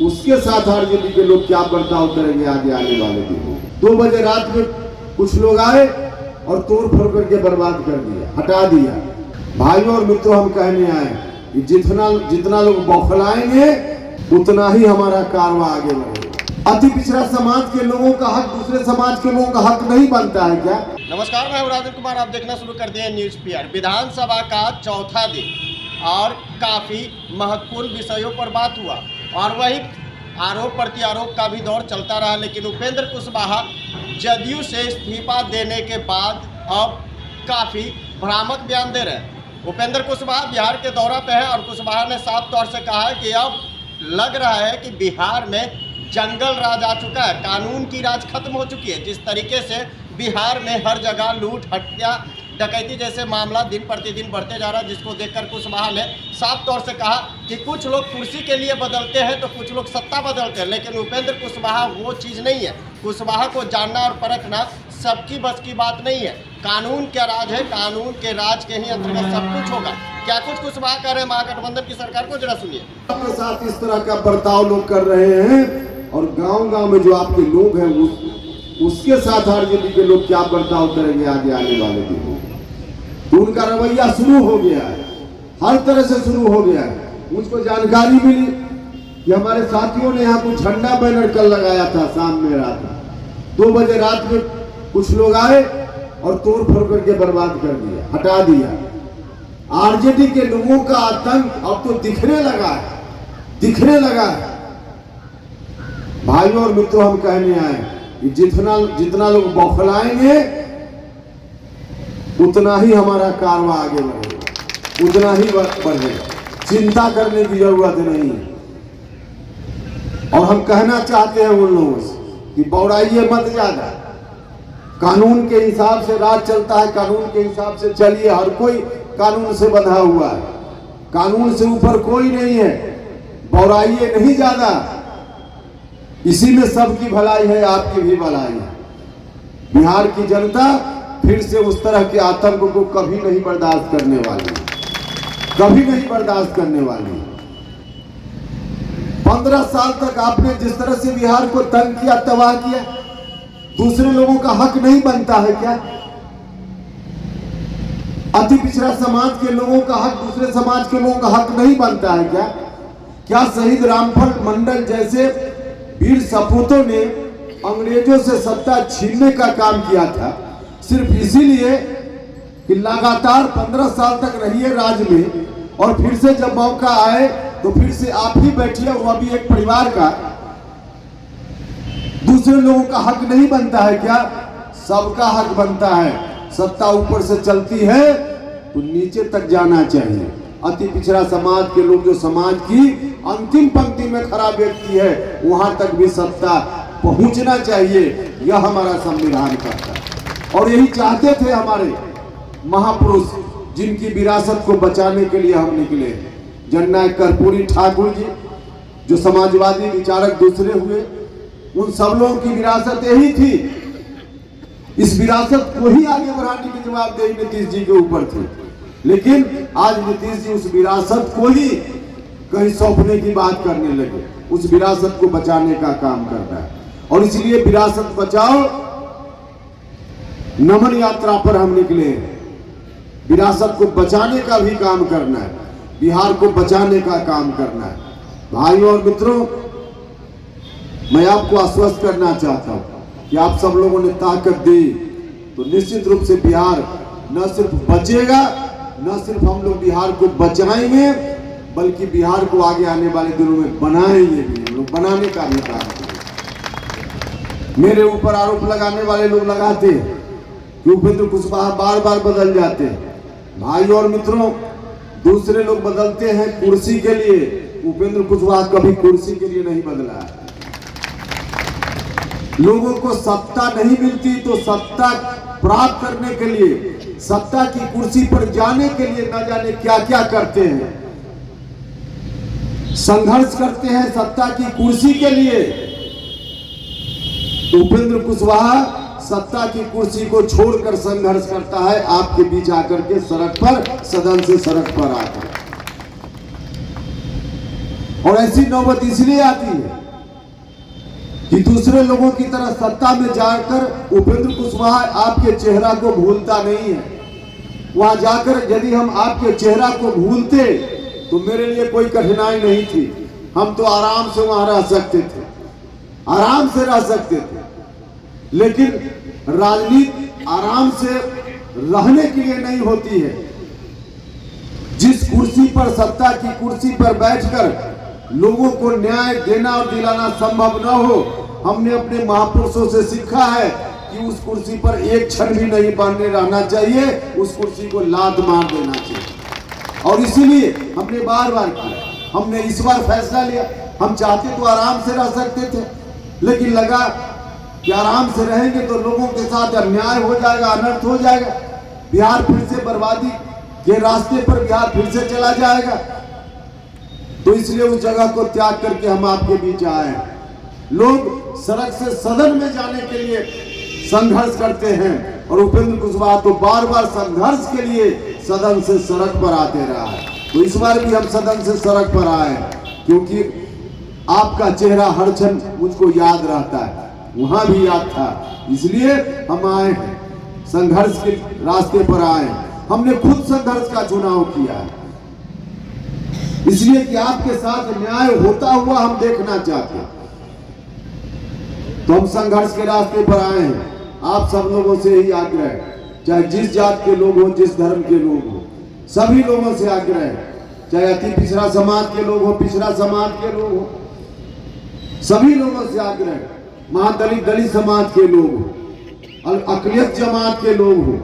उसके साथ आरजेडी के लोग क्या बर्ताव करेंगे आगे आने वाले दिनों। 2 बजे रात में कुछ लोग आए और तोड़ फोड़ करके बर्बाद कर दिया, हटा दिया। भाइयों और मित्रों, हम कहने आए कि जितना लोग बौखलाएंगे उतना ही हमारा कारवां आगे बढ़ेगा। अति पिछड़ा समाज के लोगों का हक दूसरे समाज के लोगों का हक नहीं बनता है क्या? नमस्कार, मैं राजेंद्र कुमार, आप देखना शुरू कर दिए न्यूज पीआर। विधानसभा का चौथा दिन और काफी महत्वपूर्ण विषयों पर बात हुआ और वही आरोप प्रत्यारोप का भी दौर चलता रहा। लेकिन उपेंद्र कुशवाहा जदयू से इस्तीफा देने के बाद अब काफी भ्रामक बयान दे रहे हैं। उपेंद्र कुशवाहा बिहार के दौरा पे है और कुशवाहा ने साफ तौर से कहा है कि अब लग रहा है कि बिहार में जंगल राज आ चुका है, कानून की राज खत्म हो चुकी है। जिस तरीके से बिहार में हर जगह लूट, हत्या, डकैती जैसे मामला दिन प्रतिदिन बढ़ते जा रहा है, जिसको देखकर कुशवाहा ने साफ तौर से कहा कि कुछ लोग कुर्सी के लिए बदलते हैं तो कुछ लोग सत्ता बदलते हैं, लेकिन उपेंद्र कुशवाहा वो चीज़ नहीं है। कुशवाहा को जानना और परखना सबकी बस की बात नहीं है। कानून क्या राज है, कानून के राज के ही अंतर्गत सब कुछ होगा। क्या कुछ कुशवाहा कह रहे हैं महागठबंधन की सरकार को, जरा सुनिए। आपके साथ इस तरह का बर्ताव लोग कर रहे हैं और गांव-गांव में जो आपके लोग हैं उसके साथ आरजेडी के लोग क्या बर्ताव करेंगे आगे आने वाले दिनों। तो उनका रवैया शुरू हो गया है, हर तरह से शुरू हो गया है। मुझको जानकारी मिली कि हमारे साथियों ने यहाँ कुछ झंडा बैनर कल लगाया था शाम में रात में। 2 बजे रात में कुछ लोग आए और तोड़ फोड़ करके बर्बाद कर दिया, हटा दिया। आरजेडी के लोगों का आतंक अब तो दिखने लगा है। भाइयों और मित्रों, हम कहने आए कि जितना लोग बौखलाएंगे उतना ही हमारा कारवां आगे बढ़ेगा, उतना ही बढ़ेगा। चिंता करने की जरूरत नहीं है। और हम कहना चाहते हैं उन लोगों से कि बौड़ाइए मत ज्यादा। कानून के हिसाब से राज चलता है, कानून के हिसाब से चलिए। हर कोई कानून से बंधा हुआ है, कानून से ऊपर कोई नहीं है। बौड़ाइए नहीं ज्यादा, इसी में सबकी भलाई है, आपकी भी भलाई है। बिहार की जनता फिर से उस तरह के आतंक को कभी नहीं बर्दाश्त करने वाली, कभी नहीं बर्दाश्त करने वाली। 15 साल तक आपने जिस तरह से बिहार को तंग किया, तबाह किया, दूसरे लोगों का हक नहीं बनता है क्या? अति पिछड़ा समाज के लोगों का हक दूसरे समाज के लोगों का हक नहीं बनता है क्या? क्या शहीद रामफल मंडल जैसे वीर सपूतों ने अंग्रेजों से सत्ता छीनने का काम किया था सिर्फ इसीलिए कि लगातार 15 साल तक रहिए राज में और फिर से जब मौका आए तो फिर से आप ही बैठिए, वो भी एक परिवार का। दूसरे लोगों का हक नहीं बनता है क्या? सबका हक बनता है। सत्ता ऊपर से चलती है तो नीचे तक जाना चाहिए। अति पिछड़ा समाज के लोग जो समाज की अंतिम पंक्ति में खड़ा व्यक्ति है, वहां तक भी सत्ता पहुंचना चाहिए। यह हमारा संविधान कहता है और यही चाहते थे हमारे महापुरुष, जिनकी विरासत को बचाने के लिए हम निकले। जननायक कर्पूरी ठाकुर जी, जो समाजवादी विचारक दूसरे हुए, उन सब लोगों की विरासत यही थी। इस विरासत को ही आगे बढ़ाने की जवाबदेही नीतीश जी के ऊपर थी। लेकिन आज नीतीश जी उस विरासत को ही कहीं सौंपने की बात करने लगे, उस विरासत को बचाने का काम कर रहा है। और इसलिए विरासत बचाओ नमन यात्रा पर हम निकले हैं। विरासत को बचाने का भी काम करना है, बिहार को बचाने का काम करना है। भाइयों और मित्रों, मैं आपको आश्वस्त करना चाहता हूं कि आप सब लोगों ने ताकत दी तो निश्चित रूप से बिहार न सिर्फ बचेगा, न सिर्फ हम लोग बिहार को बचाएंगे, बल्कि बिहार को आगे आने वाले दिनों में बनाएंगे भी। हम लोग बनाने का भी काम करेंगे। मेरे ऊपर आरोप लगाने वाले लोग लगाते हैं कि उपेंद्र कुशवाहा बार बार बदल जाते हैं। भाइयों और मित्रों, दूसरे लोग बदलते हैं कुर्सी के लिए, उपेंद्र कुशवाहा कभी कुर्सी के लिए नहीं बदला है। लोगों को सत्ता नहीं मिलती तो सत्ता प्राप्त करने के लिए, सत्ता की कुर्सी पर जाने के लिए न जाने क्या क्या करते हैं, संघर्ष करते हैं सत्ता की कुर्सी के लिए। उपेंद्र कुशवाहा सत्ता की कुर्सी को छोड़कर संघर्ष करता है आपके बीच आकर के, सड़क पर, सदन से सड़क पर आकर। और ऐसी नौबत इसलिए आती है कि दूसरे लोगों की तरह सत्ता में जाकर उपेंद्र कुशवाहा आपके चेहरा को भूलता नहीं है। वहां जाकर यदि हम आपके चेहरा को भूलते तो मेरे लिए कोई कठिनाई नहीं थी, हम तो आराम से वहां रह सकते थे, आराम से रह सकते थे। लेकिन राजनीति आराम से रहने के लिए नहीं होती है। जिस कुर्सी पर, सत्ता की कुर्सी पर बैठकर लोगों को न्याय देना और दिलाना संभव न हो, हमने अपने महापुरुषों से सीखा है कि उस कुर्सी पर एक क्षण भी नहीं बने रहना चाहिए, उस कुर्सी को लात मार देना चाहिए। और इसीलिए हमने बार बार किया, हमने इस बार फैसला लिया। हम चाहते तो आराम से रह सकते थे, लेकिन लगा कि आराम से रहेंगे तो लोगों के साथ अन्याय हो जाएगा, अनर्थ हो जाएगा, बिहार फिर से बर्बादी के रास्ते पर बिहार फिर से चला जाएगा। तो इसलिए उस जगह को त्याग करके हम आपके बीच आए। लोग सड़क से सदन में जाने के लिए संघर्ष करते हैं और उपेंद्र कुशवाहा तो बार बार संघर्ष के लिए सदन से सड़क पर आते रहा है। तो इस बार भी हम सदन से सड़क पर आए क्योंकि आपका चेहरा हर क्षण मुझको याद रहता है, वहां भी याद था, इसलिए हम आए हैं, संघर्ष के रास्ते पर आए। हमने खुद संघर्ष का चुनाव किया है, इसलिए कि आपके साथ न्याय होता हुआ हम देखना चाहते हैं। तो हम संघर्ष के रास्ते पर आए हैं। आप सब लोगों से ही आग्रह है, चाहे जिस जात के लोग हो, जिस धर्म के लोग हो, सभी लोगों से आग्रह है, चाहे अति पिछड़ा समाज के लोग हो, पिछड़ा समाज के लोग हो, सभी लोगों से आग्रह है, महादलित दलित समाज के लोग हो, अकलियत जमात के लोग हो,